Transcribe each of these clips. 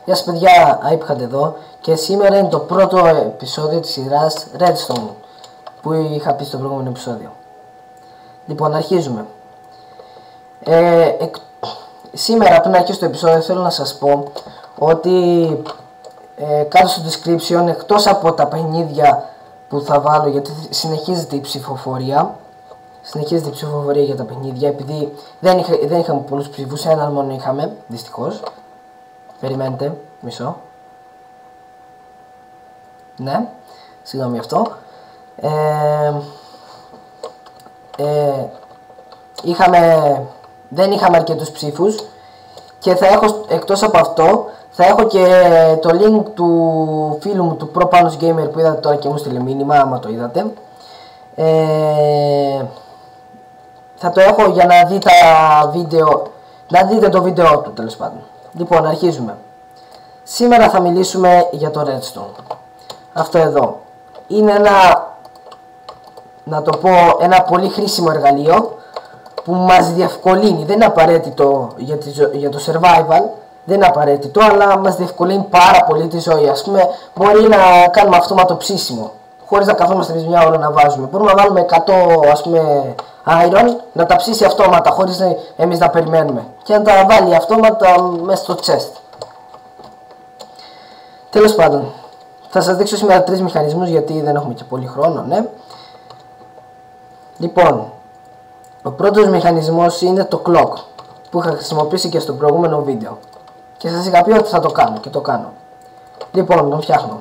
Γεια σας παιδιά, iPad εδώ και σήμερα είναι το πρώτο επεισόδιο της σειράς Redstone που είχα πει στο προηγούμενο επεισόδιο. Λοιπόν, αρχίζουμε. Σήμερα πριν αρχίσω το επεισόδιο θέλω να σας πω ότι κάτω στο description, εκτός από τα παιχνίδια που θα βάλω, γιατί συνεχίζεται η ψηφοφορία για τα παιχνίδια, επειδή δεν είχαμε πολλούς ψήφους, έναν μόνο είχαμε, δυστυχώς. Περιμένετε, μισό. Ναι, συγγνώμη αυτό. Δεν είχαμε αρκετούς ψήφους και θα έχω, εκτός από αυτό, θα έχω και το link του φίλου μου, του ProPanos Gamer, που είδατε τώρα και μου στείλε μήνυμα, άμα το είδατε. Θα το έχω για να δει τα βίντεο, να δείτε το βίντεο του, τέλος πάντων. Λοιπόν, αρχίζουμε. Σήμερα θα μιλήσουμε για το Redstone. Αυτό εδώ είναι ένα πολύ χρήσιμο εργαλείο που μας διευκολύνει. Δεν είναι απαραίτητο για το survival, δεν είναι απαραίτητο, αλλά μας διευκολύνει πάρα πολύ τη ζωή. Ας πούμε, μπορεί να κάνουμε αυτόματο ψήσιμο, χωρίς να καθόμαστε εμείς μια ώρα να βάζουμε. Μπορούμε να βάλουμε 100, ας πούμε, iron, να τα ψήσει αυτόματα, χωρίς εμείς να περιμένουμε. Και να τα βάλει αυτόματα μέσα στο chest. Τέλος πάντων, θα σας δείξω σήμερα 3 μηχανισμούς, γιατί δεν έχουμε και πολύ χρόνο, ναι. Λοιπόν, ο πρώτος μηχανισμός είναι το clock, που είχα χρησιμοποιήσει και στο προηγούμενο βίντεο. Και σας είχα πει ότι θα το κάνω και το κάνω. Λοιπόν, τον φτιάχνω.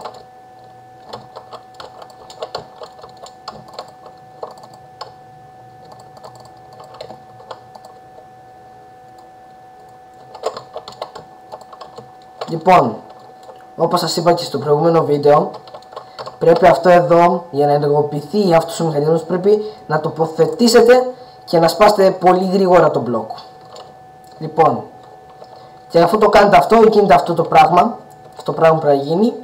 Λοιπόν, όπως σας είπα και στο προηγούμενο βίντεο, πρέπει αυτό εδώ, για να ενεργοποιηθεί αυτός ο μηχανισμός, πρέπει να τοποθετήσετε και να σπάσετε πολύ γρήγορα τον μπλοκ. Λοιπόν, και αφού το κάνετε αυτό, γίνεται αυτό το πράγμα πρέπει να γίνει.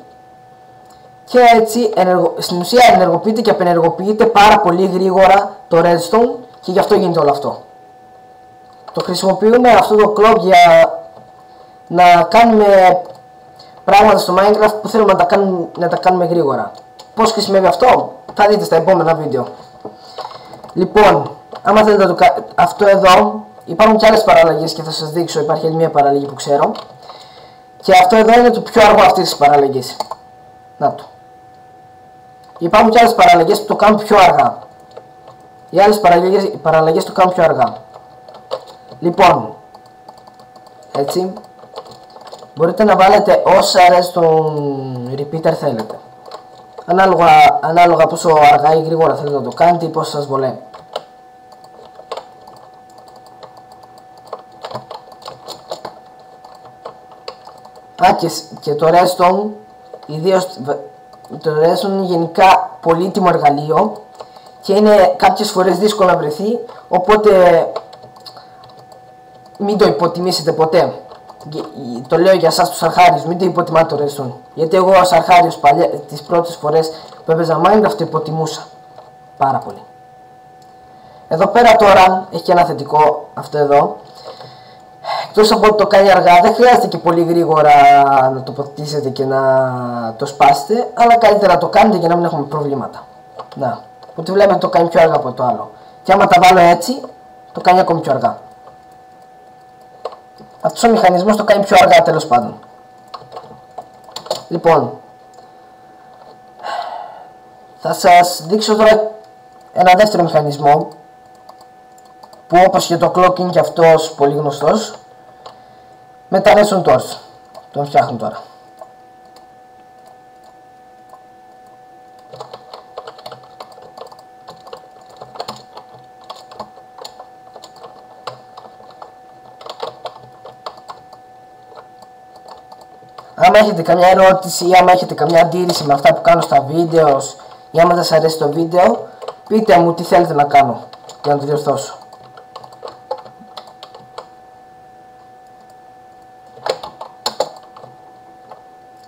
Και έτσι, στην ουσία ενεργοποιείται και απενεργοποιείται πάρα πολύ γρήγορα το redstone, και γι' αυτό γίνεται όλο αυτό. Το χρησιμοποιούμε αυτό το clock για να κάνουμε πράγματα στο Minecraft που θέλουμε να τα κάνουμε γρήγορα. Πώς χρησιμεύει αυτό, θα δείτε στα επόμενα βίντεο. Λοιπόν, άμα θέλετε να το κάνετε αυτό εδώ, υπάρχουν και άλλες παραλλαγές και θα σας δείξω. Υπάρχει άλλη μια παραλλαγή που ξέρω. Και αυτό εδώ είναι το πιο αργό αυτής της παραλλαγής. Να το. Υπάρχουν και άλλες παραλλαγές που το κάνουν πιο αργά. Οι άλλες παραλλαγές το κάνουν πιο αργά. Λοιπόν, έτσι. Μπορείτε να βάλετε όσα redstone repeater θέλετε. Ανάλογα πόσο αργά ή γρήγορα θέλετε να το κάνετε ή πόσο σας βολεύει. Και το redstone, ιδίως το redstone είναι γενικά πολύτιμο εργαλείο και είναι κάποιες φορές δύσκολο να βρεθεί, οπότε μην το υποτιμήσετε ποτέ. Το λέω για εσάς τους αρχάριους, μην το υποτιμάτε το redstone. Γιατί εγώ ως αρχάριος τις πρώτες φορές που έπαιζα Minecraft το υποτιμούσα πάρα πολύ. Εδώ πέρα τώρα έχει και ένα θετικό αυτό εδώ. Εκτός από ότι το κάνει αργά, δεν χρειάζεται και πολύ γρήγορα να τοποθετήσετε και να το σπάσετε, αλλά καλύτερα να το κάνετε για να μην έχουμε προβλήματα. Να, ότι βλέπετε το κάνει πιο αργά από το άλλο. Και άμα τα βάλω έτσι, το κάνει ακόμη πιο αργά. Αυτός ο μηχανισμός το κάνει πιο αργά, τέλος πάντων. Λοιπόν, θα σας δείξω τώρα ένα δεύτερο μηχανισμό, που όπως και το clock είναι και αυτός πολύ γνωστός, με τα redstone torch. Τον φτιάχνω τώρα. Άμα έχετε καμιά ερώτηση ή άμα έχετε καμιά αντίρρηση με αυτά που κάνω στα βίντεο, ή άμα δεν σας αρέσει το βίντεο, πείτε μου τι θέλετε να κάνω για να το διορθώσω.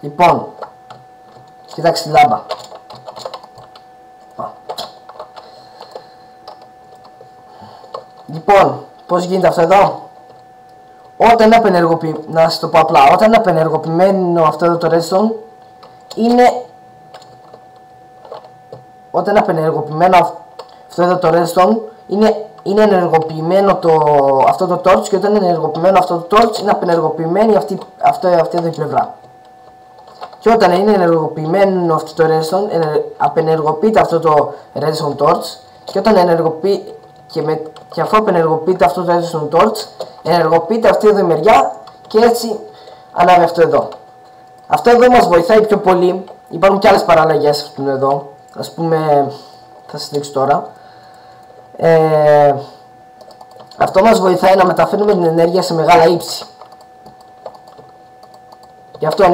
Λοιπόν, κοιτάξτε τη λάμπα. Λοιπόν, πώς γίνεται αυτό εδώ. όταν να σας το πω απλά, όταν είναι απενεργοποιημένο αυτό εδώ το redstone είναι, όταν είναι απενεργοποιημένο αυτό εδώ το redstone είναι ενεργοποιημένο αυτό το torch, και όταν είναι ενεργοποιημένο αυτό το torch είναι απενεργοποιημένη αυτή εδώ η πλευρά. Και όταν είναι ενεργοποιημένο αυτό το redstone, απενεργοποιείται αυτό το redstone torch, και όταν και αφού απενεργοποιείται αυτό το redstone torch, ενεργοποιείται αυτή εδώ η μεριά και έτσι ανάβει αυτό εδώ. Αυτό εδώ μας βοηθάει πιο πολύ. Υπάρχουν και άλλες παραλλαγές αυτού εδώ. Ας πούμε, θα σας δείξω τώρα. Αυτό μας βοηθάει να μεταφέρουμε την ενέργεια σε μεγάλα ύψη. Γι' αυτό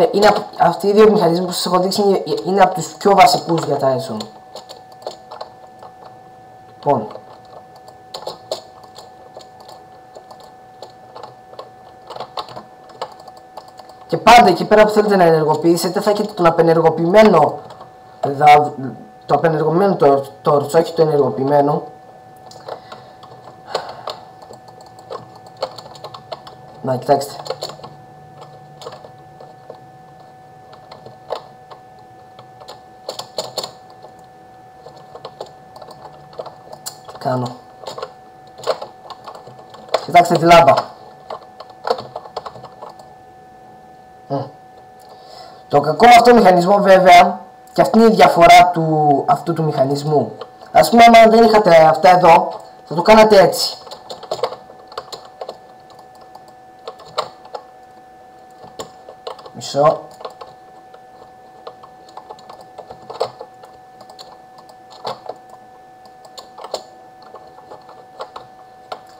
αυτοί οι δύο μηχανισμοί που σας έχω δείξει είναι από τους πιο βασικούς για τα redstone. Λοιπόν, και πάντα εκεί πέρα που θέλετε να ενεργοποιήσετε θα έχετε τον απενεργοποιημένο, το απενεργοποιημένο torch, όχι το ενεργοποιημένο. Να, κοιτάξτε. Τι κάνω. Κοιτάξτε τη λάμπα. Το κακό με αυτό το μηχανισμό βέβαια, και αυτή είναι η διαφορά αυτού του μηχανισμού. Ας πούμε, άμα δεν είχατε αυτά εδώ, θα το κάνατε έτσι. Μισό.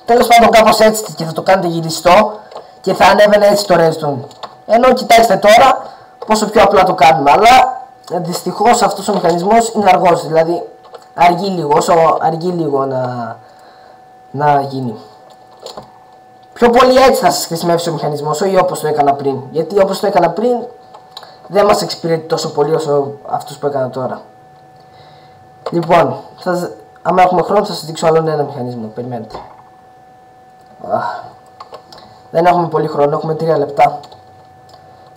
Τέλος πάντων, κάπως έτσι, και θα το κάνετε γυριστό και θα ανέβαινε έτσι το redstone. Ενώ κοιτάξτε τώρα πόσο πιο απλά το κάνουμε, αλλά δυστυχώς αυτός ο μηχανισμός είναι αργός, δηλαδή αργεί λίγο να γίνει. Πιο πολύ έτσι θα σας χρησιμεύσει ο μηχανισμός, όχι όπως το έκανα πριν, γιατί όπως το έκανα πριν δεν μας εξυπηρετεί τόσο πολύ όσο αυτός που έκανα τώρα. Λοιπόν, άμα έχουμε χρόνο θα σας δείξω άλλον ένα μηχανισμό, περιμένετε. Δεν έχουμε πολύ χρόνο, έχουμε 3 λεπτά.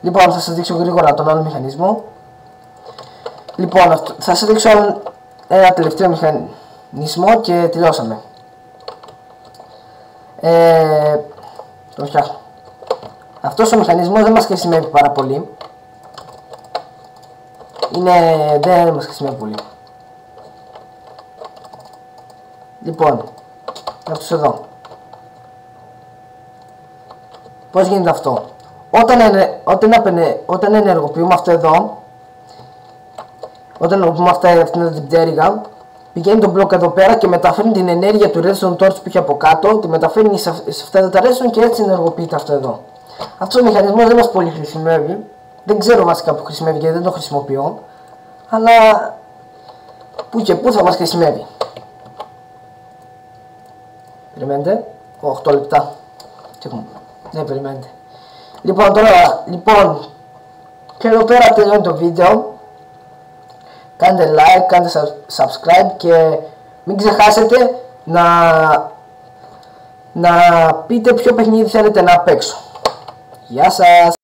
Λοιπόν, θα σας δείξω γρήγορα τον άλλο μηχανισμό. Λοιπόν, θα σας δείξω ένα τελευταίο μηχανισμό και τελειώσαμε. Το φτιάχνω. Αυτός ο μηχανισμός δεν μας χρησιμεύει πάρα πολύ. Δεν μας χρησιμεύει πολύ. Λοιπόν, αυτός εδώ. Πώς γίνεται αυτό? Όταν ενεργοποιούμε αυτό εδώ, όταν ενεργοποιούμε αυτήν εδώ την πτέρυγα, πηγαίνει τον μπλοκ εδώ πέρα και μεταφέρει την ενέργεια του redstone torch που είχε από κάτω, τη μεταφέρει σε αυτά εδώ τα redstone και έτσι ενεργοποιείται αυτό εδώ. Αυτός ο μηχανισμός δεν μας πολύ χρησιμεύει. Δεν ξέρω βασικά που χρησιμεύει γιατί δεν το χρησιμοποιώ, αλλά που και που θα μας χρησιμεύει. Περιμένετε. 8 λεπτά. Ναι, περιμένετε. Λοιπόν, και εδώ πέρα τελειώνει το βίντεο. Κάντε like, κάντε subscribe και μην ξεχάσετε να πείτε ποιο παιχνίδι θέλετε να παίξω. Γεια σας!